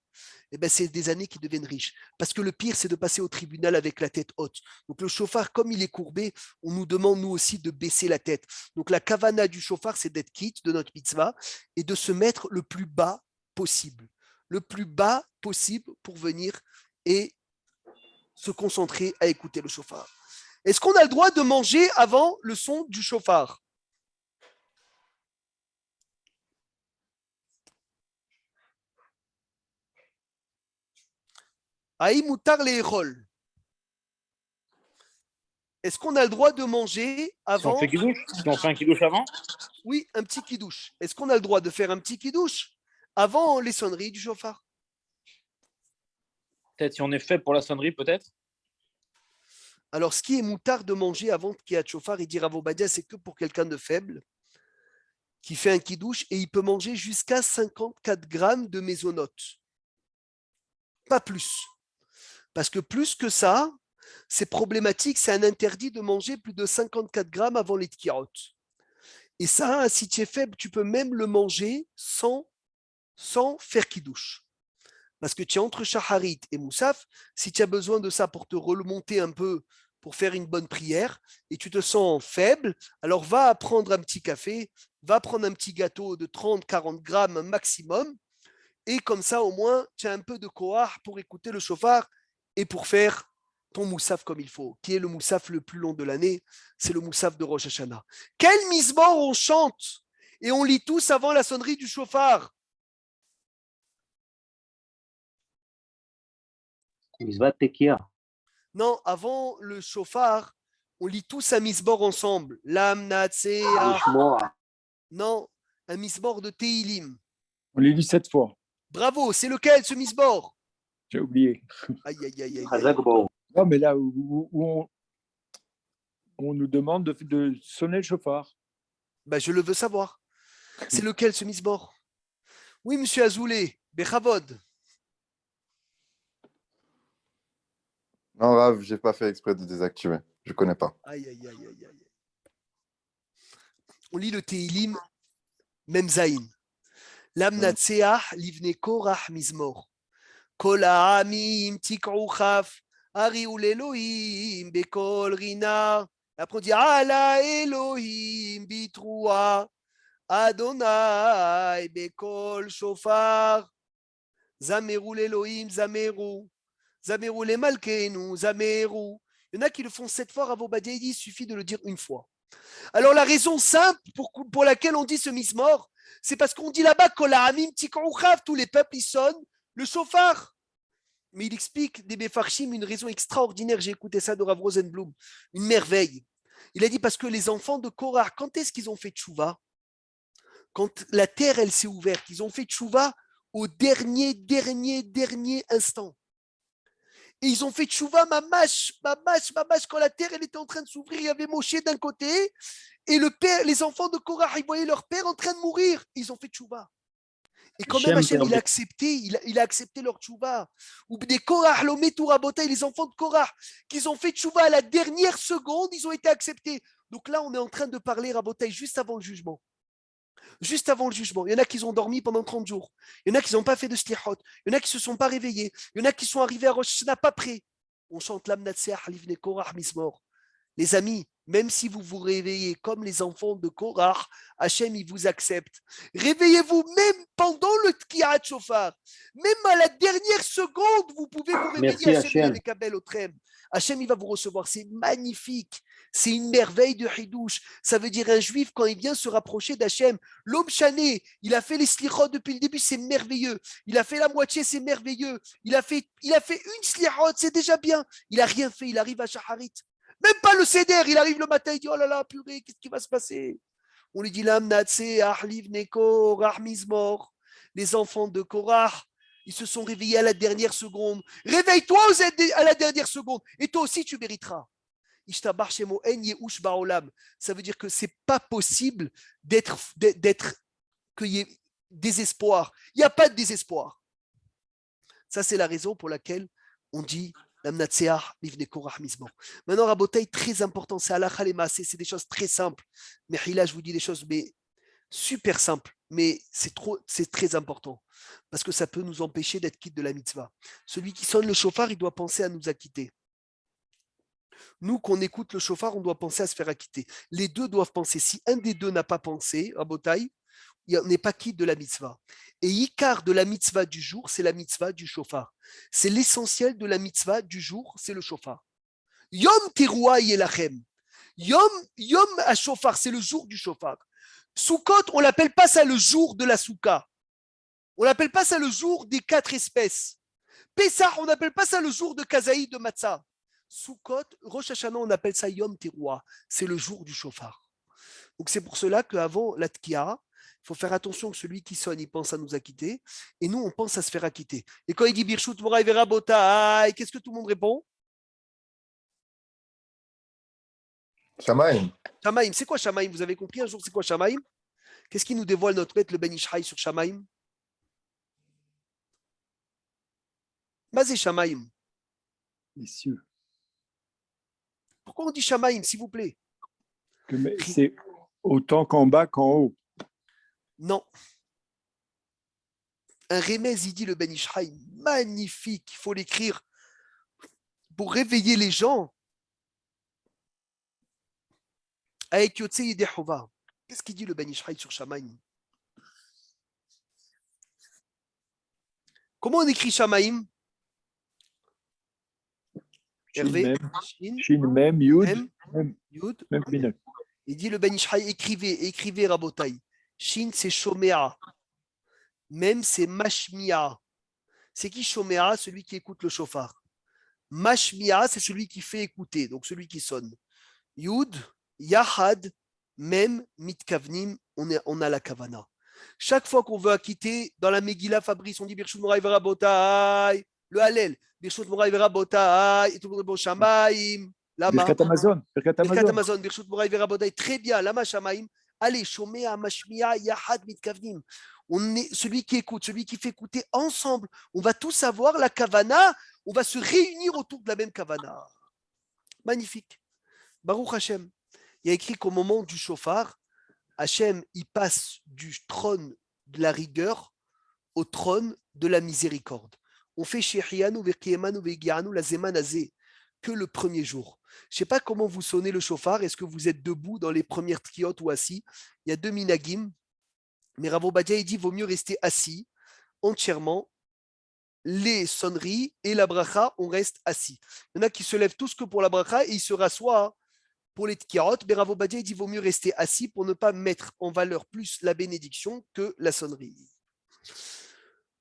Eh ben, c'est des années qui deviennent riches. Parce que le pire, c'est de passer au tribunal avec la tête haute. Donc le chauffard, comme il est courbé, on nous demande, nous aussi, de baisser la tête. Donc la kavana du chauffard, c'est d'être quitte de notre mitzvah et de se mettre le plus bas possible. Le plus bas possible pour venir et se concentrer à écouter le chauffard. Est-ce qu'on a le droit de manger avant le son du chauffard? Aïmoutar les rôles. Est-ce qu'on a le droit de manger avant? Si on fait un kidouche avant? Oui, un petit kidouche. Est-ce qu'on a le droit de faire un petit kidouche avant les sonneries du chauffard? Peut-être si on est fait pour la sonnerie, peut-être. Alors, ce qui est moutard de manger avant qu'il y ait chauffard, il dit Rav Obadia, c'est que pour quelqu'un de faible qui fait un kidouche et il peut manger jusqu'à 54 grammes de mésonotes. Pas plus. Parce que plus que ça, c'est problématique, c'est un interdit de manger plus de 54 grammes avant les tkirot. Et ça, si tu es faible, tu peux même le manger sans faire kidouche. Parce que tu es entre Shaharit et Moussaf, si tu as besoin de ça pour te remonter un peu, pour faire une bonne prière, et tu te sens faible, alors va prendre un petit café, va prendre un petit gâteau de 30-40 grammes maximum, et comme ça, au moins, tu as un peu de kohar pour écouter le shofar et pour faire ton moussaf comme il faut, qui est le moussaf le plus long de l'année, c'est le moussaf de Rosh Hashanah. Quel mismor on chante et on lit tous avant la sonnerie du shofar. Mitzvah Tekia. Non, avant le shofar, on lit tous un mismor ensemble. Lamnat, Lishmoa. non, un mismor de Teilim. On les lit 7 fois. Bravo, c'est lequel ce mismor? J'ai oublié. Aïe, aïe, aïe, aïe, aïe. Chazak Bo. Non, mais là où on nous demande de sonner le chauffard. Ben, je le veux savoir. C'est lequel ce mismor? Oui, monsieur Azoulay, Bechavod. Non, Rav, j'ai pas fait exprès de désactiver. Je connais pas. Aïe, aïe, aïe, aïe, aïe. On lit le Teilim, Memzaïn. Lamnatseah livne korach mizmor. Kol ha'amim tik'u chaf. Ariou l'Elohim bekol rina. Après on dit Ala Elohim bitroua. Adonai bekol shofar. Zameru l'Elohim zameru. Zameru les malkeinu zameru. Il y en a qui le font 7 fois. Rav Obadia dit il suffit de le dire une fois. Alors la raison simple pour laquelle on dit ce mismor, c'est parce qu'on dit là-bas Kol ha'amim tik'u chaf, tous les peuples ils sonnent le shofar. Mais il explique des Mefarshim une raison extraordinaire. J'ai écouté ça de Rav Rosenblum, une merveille. Il a dit parce que les enfants de Korah, quand est-ce qu'ils ont fait tchouva? Quand la terre elle s'est ouverte, ils ont fait tchouva au dernier instant. Et ils ont fait tchouva mamash, quand la terre elle était en train de s'ouvrir, il y avait Moshe d'un côté, et le père, les enfants de Korah, ils voyaient leur père en train de mourir. Ils ont fait tchouva. Et quand même Hachem, il a accepté leur tchouva. Ou des Korah, les enfants de Korah, qu'ils ont fait tchouva à la dernière seconde, ils ont été acceptés. Donc là, on est en train de parler Rabotai juste avant le jugement. Juste avant le jugement. Il y en a qui ont dormi pendant 30 jours. Il y en a qui n'ont pas fait de slihot. Il y en a qui ne se sont pas réveillés. Il y en a qui sont arrivés à Rosh Hashanah pas prêts. On chante l'Amnatseah, Livne Korah, Mismor. Les amis, même si vous vous réveillez comme les enfants de Korah, Hachem, il vous accepte. Réveillez-vous même pendant le Tkiyat Shofar. Même à la dernière seconde, vous pouvez vous réveiller. Merci, Hachem. Hachem, il va vous recevoir. C'est magnifique. C'est une merveille de Hidouche. Ça veut dire un juif, quand il vient se rapprocher d'Hachem, l'homme chané, il a fait les slichot depuis le début, c'est merveilleux. Il a fait la moitié, c'est merveilleux. Il a fait une slichot, c'est déjà bien. Il n'a rien fait, il arrive à Shaharit. Même pas le Seder, il arrive le matin, il dit, oh là là, purée, qu'est-ce qui va se passer? On lui dit, les enfants de Korah, ils se sont réveillés à la dernière seconde. Réveille-toi à la dernière seconde, et toi aussi tu mériteras. Ça veut dire que c'est pas possible qu'il y ait désespoir. Il n'y a pas de désespoir. Ça, c'est la raison pour laquelle on dit Maintenant, Rabotai, très important, c'est halakha les maaseh, c'est des choses très simples. Mais là, je vous dis des choses super simples, mais c'est très important parce que ça peut nous empêcher d'être quitte de la mitzvah. Celui qui sonne le chauffard, il doit penser à nous acquitter. Nous, qu'on écoute le chauffard, on doit penser à se faire acquitter. Les deux doivent penser. Si un des deux n'a pas pensé, Rabotai, on n'est pas quitte de la mitzvah. Et Ikar de la mitzvah du jour, c'est la mitzvah du shofar. C'est l'essentiel de la mitzvah du jour, c'est le shofar. Yom teruah yelachem. Yom à shofar, c'est le jour du shofar. Sukkot, on l'appelle pas ça le jour de la souka. On l'appelle pas ça le jour des 4 espèces. Pessah, on n'appelle pas ça le jour de kazaï de matzah. Sukkot, Rosh Hashanah, on appelle ça Yom teruah. C'est le jour du shofar. Donc c'est pour cela qu'avant la tkiya, il faut faire attention que celui qui sonne, il pense à nous acquitter, et nous, on pense à se faire acquitter. Et quand il dit Birshut Moraï Vera Botaï, qu'est-ce que tout le monde répond? Shamaim. Shamaim, c'est quoi Shamaim? Vous avez compris un jour c'est quoi Shamaim? Qu'est-ce qui nous dévoile notre maître, le Ben Ishraï, sur Shamaim? Mazé Shamaim. Les cieux. Pourquoi on dit Shamaim, s'il vous plaît? C'est autant qu'en bas qu'en haut. Non. Un remez, il dit le Ben Ishraï, magnifique, il faut l'écrire pour réveiller les gens. Avec Yotse Yedehova. Qu'est-ce qu'il dit le Ben Ishraï sur Shamaim? Comment on écrit Shamaim? Hervé, Shin, Mem, Yud, Mem, Mem, Yud. Mem, Pinot. Il dit le Ben Ishraï, écrivez Rabotai. Shin, c'est Shomea. Mem, c'est Mashmia. C'est qui Shomea? Celui qui écoute le chauffard. Mashmia, c'est celui qui fait écouter, donc celui qui sonne. Yud, Yahad, Mem, Mitkavnim, on a la Kavana. Chaque fois qu'on veut acquitter, dans la Megillah, Fabrice, on dit Birshut Moraï Verabotai, le Hallel, Birshut Moraï Verabotai, et tout le monde bon Shamaim, Lama. Birkat Amazon. Birkat Amazon, Birshut Moraï Verabotai, très bien, Lama Shamaim. Allez, Shomea, Mashmia, Yahad, Mitkavnim. On est celui qui écoute, celui qui fait écouter ensemble. On va tous avoir la Kavana, on va se réunir autour de la même Kavana. Magnifique. Baruch Hashem. Il y a écrit qu'au moment du shofar, Hashem, il passe du trône de la rigueur au trône de la miséricorde. On fait Shehianu, Vekiemanu, Vegianu, la Zemanazé, que le premier jour. Je ne sais pas comment vous sonnez le shofar. Est-ce que vous êtes debout dans les premières tkiot ou assis? Il y a 2 minagim. Mais Rav Obadia, il dit vaut mieux rester assis entièrement. Les sonneries et la bracha, on reste assis. Il y en a qui se lèvent tous que pour la bracha et ils se rassoient pour les tkirot. Mais Rav Obadia, il dit vaut mieux rester assis pour ne pas mettre en valeur plus la bénédiction que la sonnerie.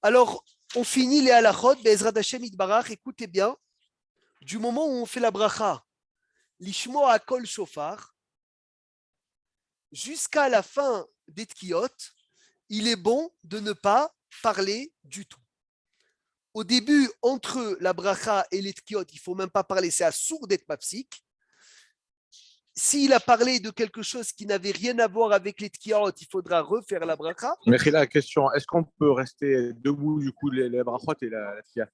Alors, on finit les halachot, Be'ezrat Hashem Yitbarach, écoutez bien, du moment où on fait la bracha, l'ishmo akol shofar, jusqu'à la fin des tkiyot, il est bon de ne pas parler du tout. Au début, entre la bracha et les tkiyot, il ne faut même pas parler, c'est à sourd d'être mafsik. S'il a parlé de quelque chose qui n'avait rien à voir avec les tkiyot, il faudra refaire la bracha. Mais la question, est-ce qu'on peut rester debout du coup les brachot et la tkia?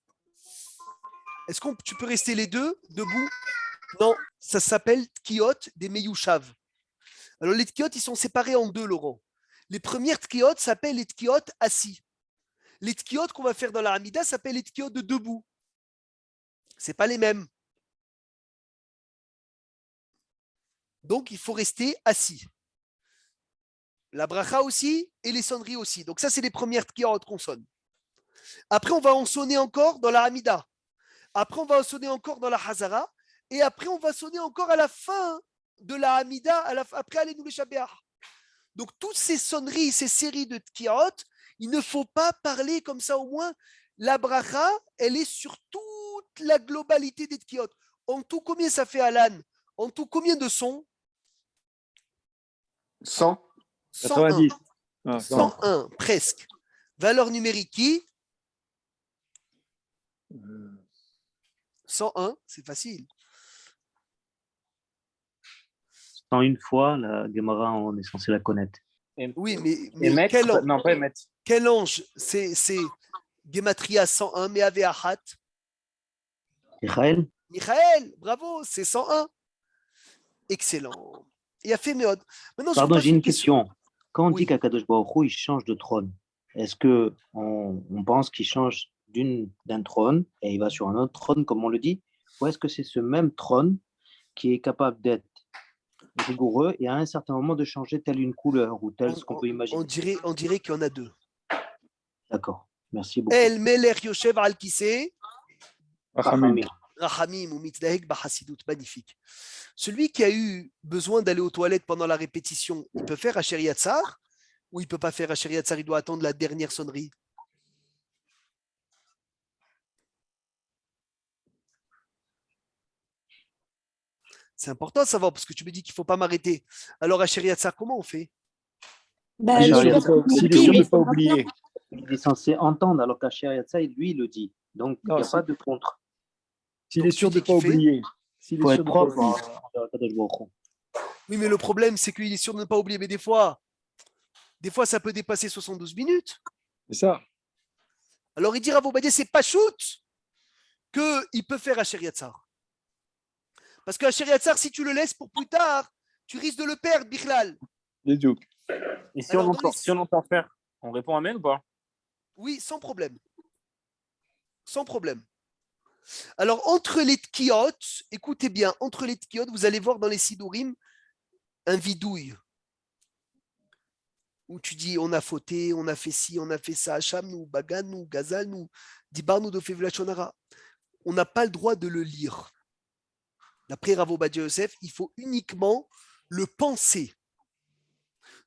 Est-ce que tu peux rester les deux debout? Non, ça s'appelle tkiyot des meyushav. Alors les tkiyot, ils sont séparés en deux, Laurent. Les premières tkiyot s'appellent les tkiyot assis. Les tkiyot qu'on va faire dans la Hamida s'appellent les tkiyot de debout. Ce n'est pas les mêmes. Donc, il faut rester assis. La bracha aussi et les sonneries aussi. Donc, ça, c'est les premières tkiyot qu'on sonne. Après, on va en sonner encore dans la Hamida. Après, on va en sonner encore dans la Hazara. Et après, on va sonner encore à la fin de la Hamida, après Alenu Leshabeach. Donc, toutes ces sonneries, ces séries de tkiyot, il ne faut pas parler comme ça. Au moins, la bracha, elle est sur toute la globalité des tkiyot. En tout, combien ça fait, Alan? En tout, combien de sons? 100. 90. 101, presque. Valeur numérique qui? 101, c'est facile. 101 fois, la Gemara, on est censé la connaître. Oui, mais quel ange? Non, pas Emet. Quel ange? C'est Gematria 101, mais Aveachat. Michael? Michael, bravo, c'est 101. Excellent. Il a fait Méod. Pardon, j'ai une question. Quand on dit qu'Akadosh Baruch Hu, il change de trône, est-ce qu'on pense qu'il change d'un trône et il va sur un autre trône, comme on le dit, ou est-ce que c'est ce même trône qui est capable d'être rigoureux et à un certain moment de changer telle une couleur ou tel ce qu'on peut imaginer? On dirait qu'il y en a deux. D'accord, merci beaucoup. El Melech Yoshev al Kiseh Rachamim. Rachamim ou Mitzdahek Bachassidut, magnifique. Celui qui a eu besoin d'aller aux toilettes pendant la répétition, il peut faire Asher Yatzar ou il ne peut pas faire Asher Yatzar, il doit attendre la dernière sonnerie? C'est important de savoir parce que tu me dis qu'il ne faut pas m'arrêter. Alors Asher Yatzar, comment on fait? S'il est sûr de ne pas oublier. Il est censé entendre alors qu'Asher Yatzar, lui, il le dit. Donc, il n'y a pas de contre. S'il est sûr de ne pas oublier. Il faut être propre à Akadosh Baruch Hu. Oui, mais le problème, c'est qu'il est sûr de ne pas oublier. Mais des fois, ça peut dépasser 72 minutes. C'est ça. Alors, il dit Rav Obadia, c'est pas shoot qu'il peut faire Asher Yatzar. Parce que Asher Yatzar, si tu le laisses pour plus tard, tu risques de le perdre, Bichlal. Les deux. Et si, Alors, on dans entend, les- si on entend faire, on répond Amen ou pas? Oui, sans problème. Sans problème. Alors, entre les tkiot, écoutez bien, entre les tkiot, vous allez voir dans les Sidurim un vidouille. Où tu dis, on a fauté, on a fait ci, on a fait ça, Hacham, nous, Bagan, nous, Gazal, nous, Dibar, nous, Dofev Lachonara. On n'a pas le droit de le lire. D'après Rav Obadia Yosef, il faut uniquement le penser.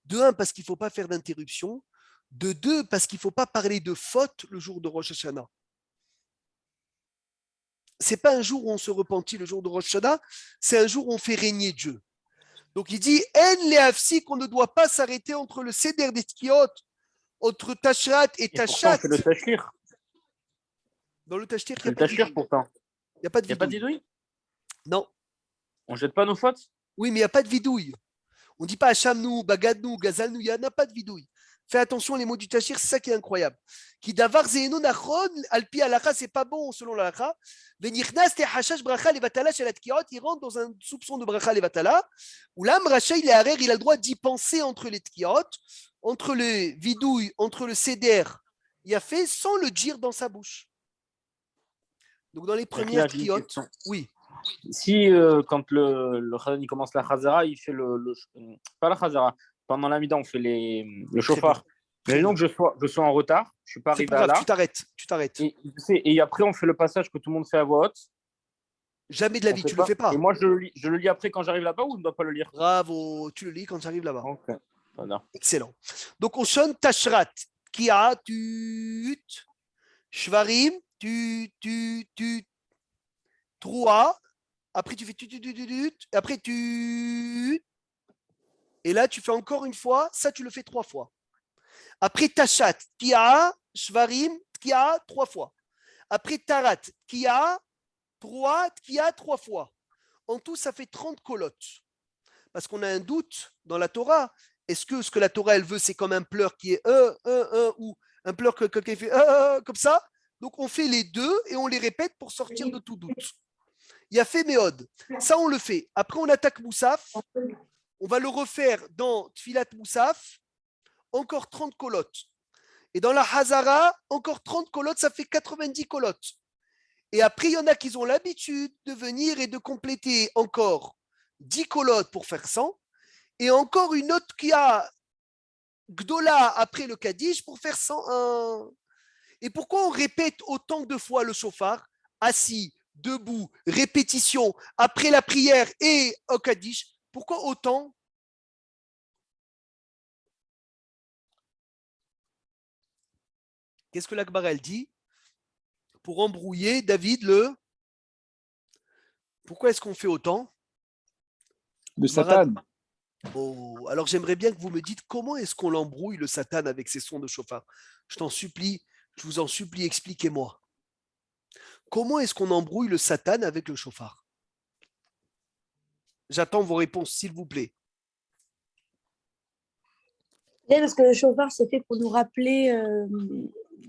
De un, parce qu'il ne faut pas faire d'interruption. De deux, parce qu'il ne faut pas parler de faute le jour de Rosh Hashanah. Ce n'est pas un jour où on se repentit le jour de Rosh Hashanah, c'est un jour où on fait régner Dieu. Donc il dit, En leafsi, qu'on ne doit pas s'arrêter entre le Seder des Tkiot, entre Tashrat et Et pourtant, on Tashat. fait le tashlir. Dans le Tashtir, il n'y Le a pas de tashlir, vidouille. pourtant. Il n'y a pas de Il n'y a pas de vidouille. vidouille? Non. On ne jette pas nos fautes? Oui, mais il n'y a pas de vidouille. On ne dit pas Hacham nous, Bagad nous, Gazal nous, il n'y en a pas de vidouille. Fais attention, les mots du Tachir, c'est ça qui est incroyable. Qui davar zeeno nachon, alpi alakha, c'est pas bon selon l'alakha. Venichnas te hashash bracha levatala shel atkiot, il rentre dans un soupçon de bracha levatala. Ou l'âme racha, il est arer, il a le droit d'y penser entre les tkiot, entre le vidouille, entre le seder. Il a fait sans le dire dans sa bouche. Donc dans les premières J'ai une tkiot, question. oui. Si quand le Khazan il commence la Khazara, il fait pas la Khazara, pendant la Mida, on fait le chauffard. Mais donc je sois en retard, je ne suis pas C'est arrivé pas à grave, là. tu t'arrêtes. Et après, on fait le passage que tout le monde fait à voix haute. Jamais de la On vie, fait tu le fais pas. Et moi, je le lis après quand j'arrive là-bas ou je ne dois pas le lire? Bravo, tu le lis quand tu arrives là-bas. Ok. Voilà. Excellent. Donc on chante Tashrat, Kia, tu, Shvarim, tu, Troua, après tu fais tu, et après tu, et là tu fais encore une fois, ça tu le fais 3 fois. Après Tashat, Kia, Shvarim, Kia, 3 fois. Après Tarat, Kia, Troua, Kia, 3 fois. En tout, ça fait 30 colottes. Parce qu'on a un doute dans la Torah. Est-ce que ce que la Torah, elle veut, c'est comme un pleur qui est ou un pleur que quelqu'un fait comme ça? Donc, on fait les deux et on les répète pour sortir de tout doute. Il y a fait Méod. Ça, on le fait. Après, on attaque Moussaf. On va le refaire dans Tfilat Moussaf. Encore 30 colottes. Et dans la Hazara, encore 30 colottes, ça fait 90 colottes. Et après, il y en a qui ont l'habitude de venir et de compléter encore 10 colottes pour faire 100, et encore une autre qui a Gdola après le Kaddish pour faire 101. Et pourquoi on répète autant de fois le shofar, assis, debout, répétition, après la prière et au Kaddish? Pourquoi autant? Qu'est-ce que l'Akbar elle dit? Pour embrouiller David Pourquoi est-ce qu'on fait autant? Le Satan. Oh, alors j'aimerais bien que vous me dites comment est-ce qu'on l'embrouille le Satan avec ses sons de chauffard. Je vous en supplie, expliquez-moi. Comment est-ce qu'on embrouille le Satan avec le chauffard? J'attends vos réponses, s'il vous plaît. Parce que le chauffard, c'est fait pour nous rappeler,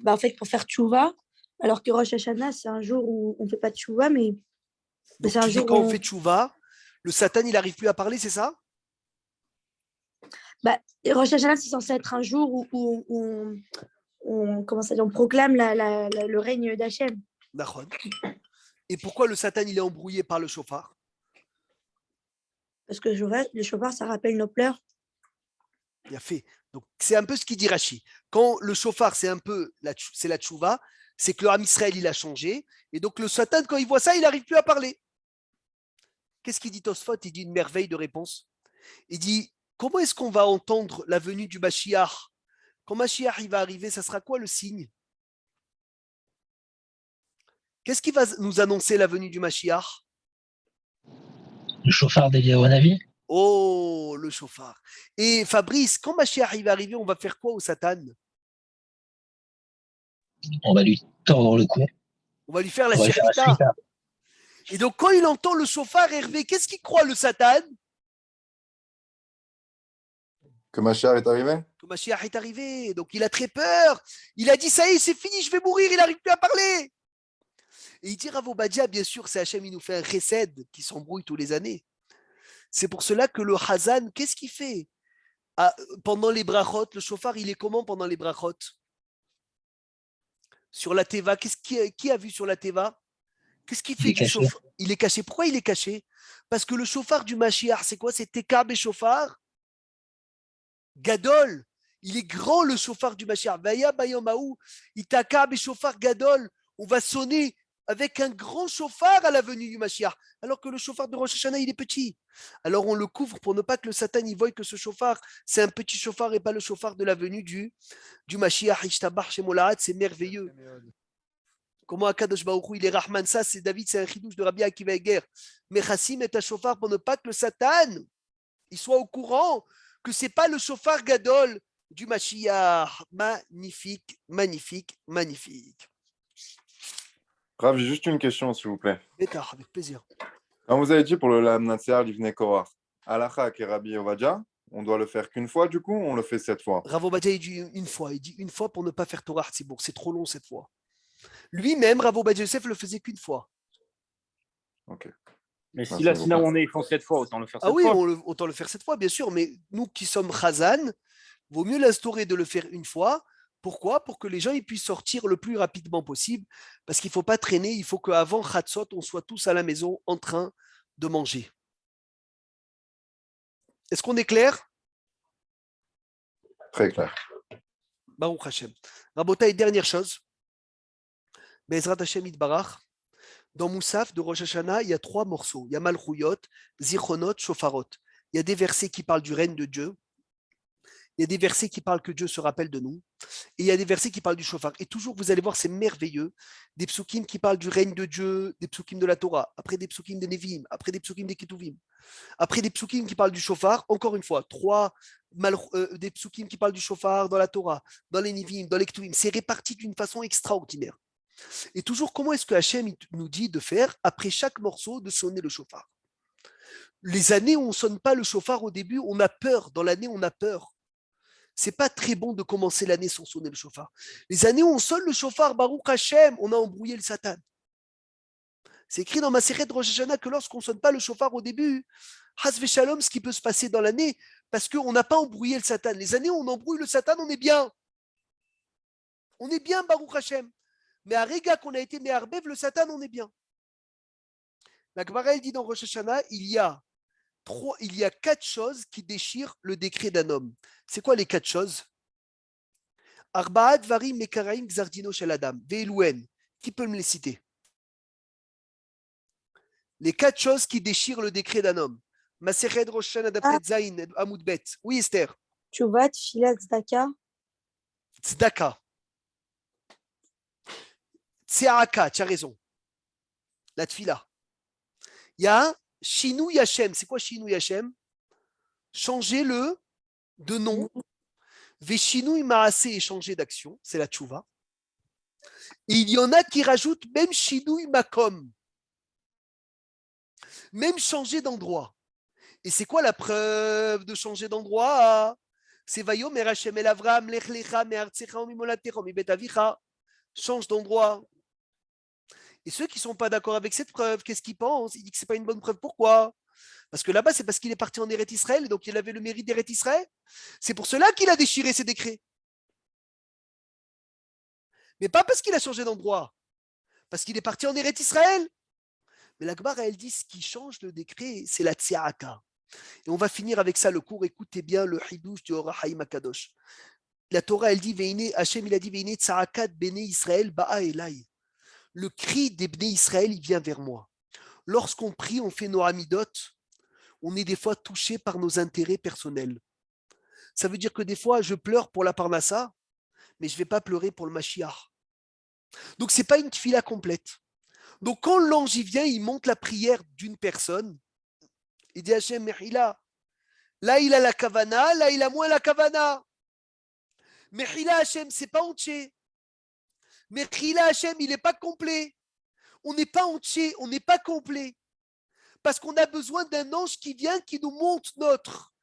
en fait, pour faire tchouva, alors que Rosh Hashanah, c'est un jour où on ne fait pas de tchouva, mais Donc, c'est un tu dis jour quand où on fait tchouva, le Satan, il n'arrive plus à parler, c'est ça? Rosh Hashanah, c'est censé être un jour où on proclame le règne d'Hachem. D'accord. Et pourquoi le Satan, il est embrouillé par le chauffard? Parce que le chauffard, ça rappelle nos pleurs. Bien fait. Donc, c'est un peu ce qu'il dit Rashi. Quand le chauffard, c'est un peu la tchouva, c'est que le Ham Israël, il a changé. Et donc, le Satan, quand il voit ça, il n'arrive plus à parler. Qu'est-ce qu'il dit Tosfot? Il dit une merveille de réponse. Il dit, comment est-ce qu'on va entendre la venue du Mashiach? Quand Mashiach il va arriver, ça sera quoi le signe? Qu'est-ce qui va nous annoncer la venue du Mashiach? Le chauffard d'Eliyahu Hanavi. Oh, le chauffard. Et Fabrice, quand Mashiach il va arriver, on va faire quoi au Satan? On va lui tordre le cou. On va lui faire la On va lui faire la shrita. shrita. Et donc, quand il entend le chauffard, Hervé, qu'est-ce qu'il croit le Satan? Que Mashiach est arrivé? Que Mashiach est arrivé. Donc il a très peur. Il a dit, ça y est, c'est fini, je vais mourir, il n'arrive plus à parler. Et il dit, Rav Obadia, bien sûr, c'est Hachem, il nous fait un chesed qui s'embrouille tous les années. C'est pour cela que le Hazan, qu'est-ce qu'il fait? Pendant les brachot, le chauffard, il est comment pendant les brachot? Sur la teva, qui a vu sur la teva? Qu'est-ce qu'il fait du chauffard? Il est caché. Pourquoi il est caché? Parce que le chauffard du Mashiach, c'est quoi? C'est Tekab et chauffard Gadol. Il est grand le chauffard du Mashiach. Vaya Bayomaou, Itakab et chauffard Gadol. On va sonner avec un grand chauffard à la venue du Mashiach, alors que le chauffard de Rosh Hashanah, il est petit. Alors on le couvre pour ne pas que le Satan y voie que ce chauffard, c'est un petit chauffard et pas le chauffard de la venue du Mashiach. Ishtabar Shemolahat, c'est merveilleux. Comment Akadosh Baruch Hu, il est Rahman, ça c'est David, c'est un chidouche de Rabbi Akiva Eger. Mais Chassim est un chauffard pour ne pas que le Satan il soit au courant que c'est pas le chauffard Gadol du Mashiach. Magnifique, magnifique, magnifique. Rav, j'ai juste une question, s'il vous plaît. Bétar, avec plaisir. Quand vous avez dit pour le Lamnatser, l'Ivne Korach, Alacha et Rabbi Ovadia, on doit le faire qu'une fois, du coup, ou on le fait 7 fois? Rav Ovadia, il dit une fois. Il dit une fois pour ne pas faire Torah Tzibour. C'est trop long cette fois. Lui-même, Rav Ovadia Yosef le faisait qu'une fois. Ok. Mais si la Sina où on est, ils font 7 fois, autant le faire 7 Ah oui, fois. autant le faire 7 fois, bien sûr. Mais nous qui sommes Chazan, vaut mieux l'instaurer de le faire une fois. Pourquoi? Pour que les gens ils puissent sortir le plus rapidement possible. Parce qu'il ne faut pas traîner. Il faut qu'avant Chatzot, on soit tous à la maison en train de manger. Est-ce qu'on est clair? Très clair. Baruch Hashem. Rabotai, dernière chose. Bezrat Hashem Itbarach. Dans Moussaf de Rosh Hashanah, il y a 3 morceaux. Il y a Malchuyot, Zichronot, Shofarot. Il y a des versets qui parlent du règne de Dieu. Il y a des versets qui parlent que Dieu se rappelle de nous. Et il y a des versets qui parlent du shofar. Et toujours, vous allez voir, c'est merveilleux. Des psukim qui parlent du règne de Dieu, des psukim de la Torah, après des psukim de Nevim, après des psukim des Ketuvim, après des psukim qui parlent du shofar. Encore une fois, des psukim qui parlent du shofar dans la Torah, dans les Nevim, dans les Ketuvim. C'est réparti d'une façon extraordinaire. Et toujours, comment est-ce que Hachem nous dit de faire, après chaque morceau, de sonner le shofar? Les années où on ne sonne pas le shofar au début, on a peur. Dans l'année, on a peur. C'est pas très bon de commencer l'année sans sonner le shofar. Les années où on sonne le shofar, Baruch Hashem, on a embrouillé le Satan. C'est écrit dans ma série de Rosh Hashanah que lorsqu'on ne sonne pas le shofar au début, Has Shalom, ce qui peut se passer dans l'année, parce qu'on n'a pas embrouillé le Satan. Les années où on embrouille le Satan, on est bien. On est bien, Baruch Hashem. Mais à Rega qu'on a été Meharbev, le Satan, on est bien. La Gemara, elle dit dans Rosh Hashanah, il y a 4 choses qui déchirent le décret d'un homme. C'est quoi les 4 choses? Arba'at varim mekaraim gzardino shel adam. Ve'elouen. Qui peut me les citer? Les 4 choses qui déchirent le décret d'un homme. Masechet Rosh Hashanah d'après Zayin, Amoud Bet. Oui, Esther. Tchouvat, Tfilat, Tzedaka. Tzedaka. Tse'aka, tu as raison. La tfila. Il y a Shinui Hashem. C'est quoi Shinui Hashem? Changer le de nom. Veshinui Maaseh et changer d'action. C'est la tchouva. Et il y en a qui rajoutent même Shinui Makom. Même changer d'endroit. Et c'est quoi la preuve de changer d'endroit? C'est Vayomer Hashem el Avram lech lecha me'artzecha u'mimolatecha u'mibet avicha. Change d'endroit. Et ceux qui ne sont pas d'accord avec cette preuve, qu'est-ce qu'ils pensent? Ils disent que ce n'est pas une bonne preuve. Pourquoi? Parce que là-bas, c'est parce qu'il est parti en Eretz Israël, et donc il avait le mérite d'Eretz Israël. C'est pour cela qu'il a déchiré ses décrets. Mais pas parce qu'il a changé d'endroit. Parce qu'il est parti en Eretz Israël. Mais la Gemara, elle dit ce qui change le décret, c'est la Tsia'aka. Et on va finir avec ça le cours. Écoutez bien le Hidouche du Ora Haïm Akadosh. La Torah, elle dit, Hachem, il a dit, Veine Tsia'akat bene Israël ba'a elai. Le cri des Bnei Israël, il vient vers moi. Lorsqu'on prie, on fait nos hamidot, on est des fois touché par nos intérêts personnels. Ça veut dire que des fois, je pleure pour la parnassa, mais je ne vais pas pleurer pour le Mashiach. Donc, ce n'est pas une tfila complète. Donc, quand l'ange y vient, il monte la prière d'une personne. Il dit Hachem, Mechila. Là, il a la kavana, là, il a moins la kavana. Mechila, Hachem, ce n'est pas entier. Mechila, Hachem, il n'est pas complet. On n'est pas entier, on n'est pas complet. Parce qu'on a besoin d'un ange qui vient, qui nous montre notre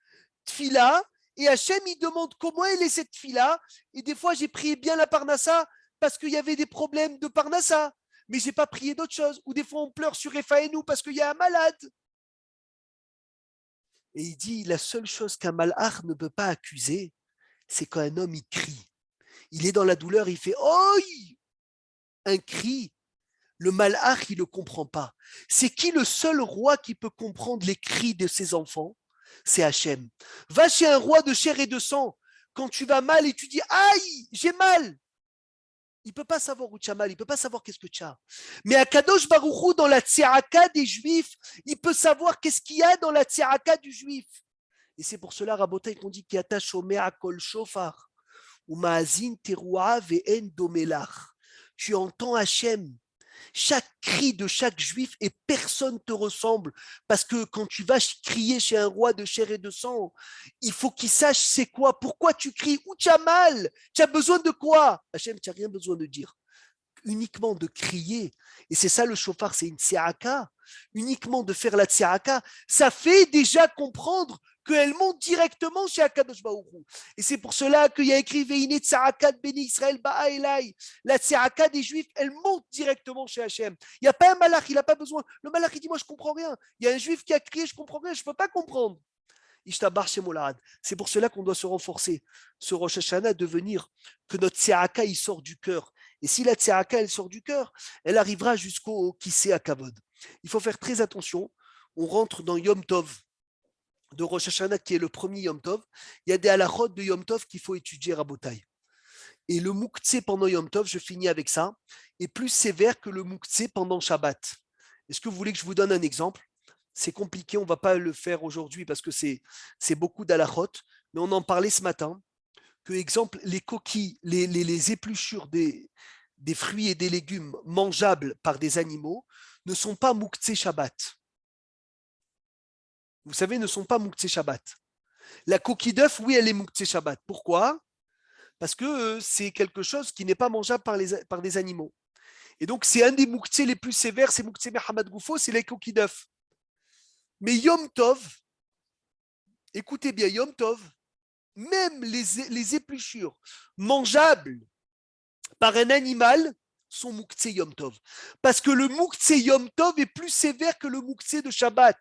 tfila Et Hachem, il demande comment elle est cette fille-là. Et des fois, j'ai prié bien la Parnassa parce qu'il y avait des problèmes de Parnassa. Mais je n'ai pas prié d'autre chose. Ou des fois, on pleure sur Ephaénou parce qu'il y a un malade. Et il dit, la seule chose qu'un malach ne peut pas accuser, c'est quand un homme, il crie. Il est dans la douleur, il fait « Oi !» Un cri. Le malach, il ne le comprend pas. C'est qui le seul roi qui peut comprendre les cris de ses enfants? C'est Hachem. Va chez un roi de chair et de sang. Quand tu vas mal et tu dis « Aïe, j'ai mal !» Il ne peut pas savoir où tu as mal, il ne peut pas savoir qu'est-ce que tu as. Mais à Kadosh Baruch Hu, dans la tzeraka des Juifs, il peut savoir qu'est-ce qu'il y a dans la tzeraka du Juif. Et c'est pour cela, Rabotai, qu'on dit qu'il y a Shomer Kol Shofar, ou Maazin Teruah Ve'en Domelach. Tu entends Hachem. Chaque cri de chaque juif et personne ne te ressemble. Parce que quand tu vas crier chez un roi de chair et de sang, il faut qu'il sache c'est quoi, pourquoi tu cries, où tu as mal, tu as besoin de quoi. Hachem, tu n'as rien besoin de dire. Uniquement de crier. Et c'est ça le shofar, c'est une tsiaka. Uniquement de faire la tsiaka, ça fait déjà comprendre qu'elle monte directement chez Akadosh Baruch Hu. Et c'est pour cela qu'il y a écrit Veine tzarakat beni Israël ba'a elai. La tzaraka des Juifs, elle monte directement chez Hachem. Il n'y a pas un malach, il n'a pas besoin. Le malach, il dit moi je ne comprends rien. Il y a un Juif qui a crié, je ne comprends rien, je ne peux pas comprendre. Ishtabar chez Molad. C'est pour cela qu'on doit se renforcer. Ce Rosh Hashanah, devenir que notre tzaraka, il sort du cœur. Et si la tzaraka, elle sort du cœur, elle arrivera jusqu'au Kissé à Kavod. Il faut faire très attention. On rentre dans Yom Tov de Rosh Hashanah, qui est le premier Yom Tov. Il y a des halachot de Yom Tov qu'il faut étudier, Rabotai. Et le Mouktsé pendant Yom Tov, je finis avec ça, est plus sévère que le Mouktsé pendant Shabbat. Est-ce que vous voulez que je vous donne un exemple? C'est compliqué, on ne va pas le faire aujourd'hui parce que c'est beaucoup d'halachot, mais on en parlait ce matin, que, exemple, les coquilles, les épluchures des fruits et des légumes mangeables par des animaux ne sont pas Mouktsé Shabbat. Vous savez, ne sont pas Mouktsé Shabbat. La coquille d'œuf, oui, elle est Mouktsé Shabbat. Pourquoi? Parce que c'est quelque chose qui n'est pas mangeable par des animaux. Et donc, c'est un des Mouktsé les plus sévères, c'est Mouktsé Mehamad Goufo, c'est les coquilles d'œuf. Mais Yom Tov, écoutez bien, Yom Tov, même les épluchures mangeables par un animal sont Mouktsé Yom Tov. Parce que le Mouktsé Yom Tov est plus sévère que le Mouktsé de Shabbat.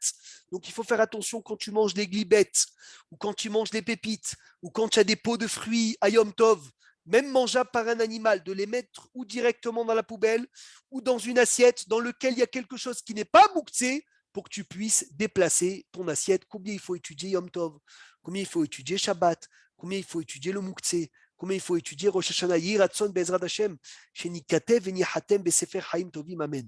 Donc il faut faire attention quand tu manges des glibettes, ou quand tu manges des pépites, ou quand tu as des pots de fruits à Yom Tov, même mangeables par un animal, de les mettre ou directement dans la poubelle, ou dans une assiette dans laquelle il y a quelque chose qui n'est pas Mouktsé, pour que tu puisses déplacer ton assiette. Combien il faut étudier Yom Tov? Combien il faut étudier Shabbat? Combien il faut étudier le Mouktsé? Combien il faut étudier Rosh Hashanah, Yiratzon, Bezrat Hashem, Shenikate, Venihatem, Besefer Haim Tovim, Amen.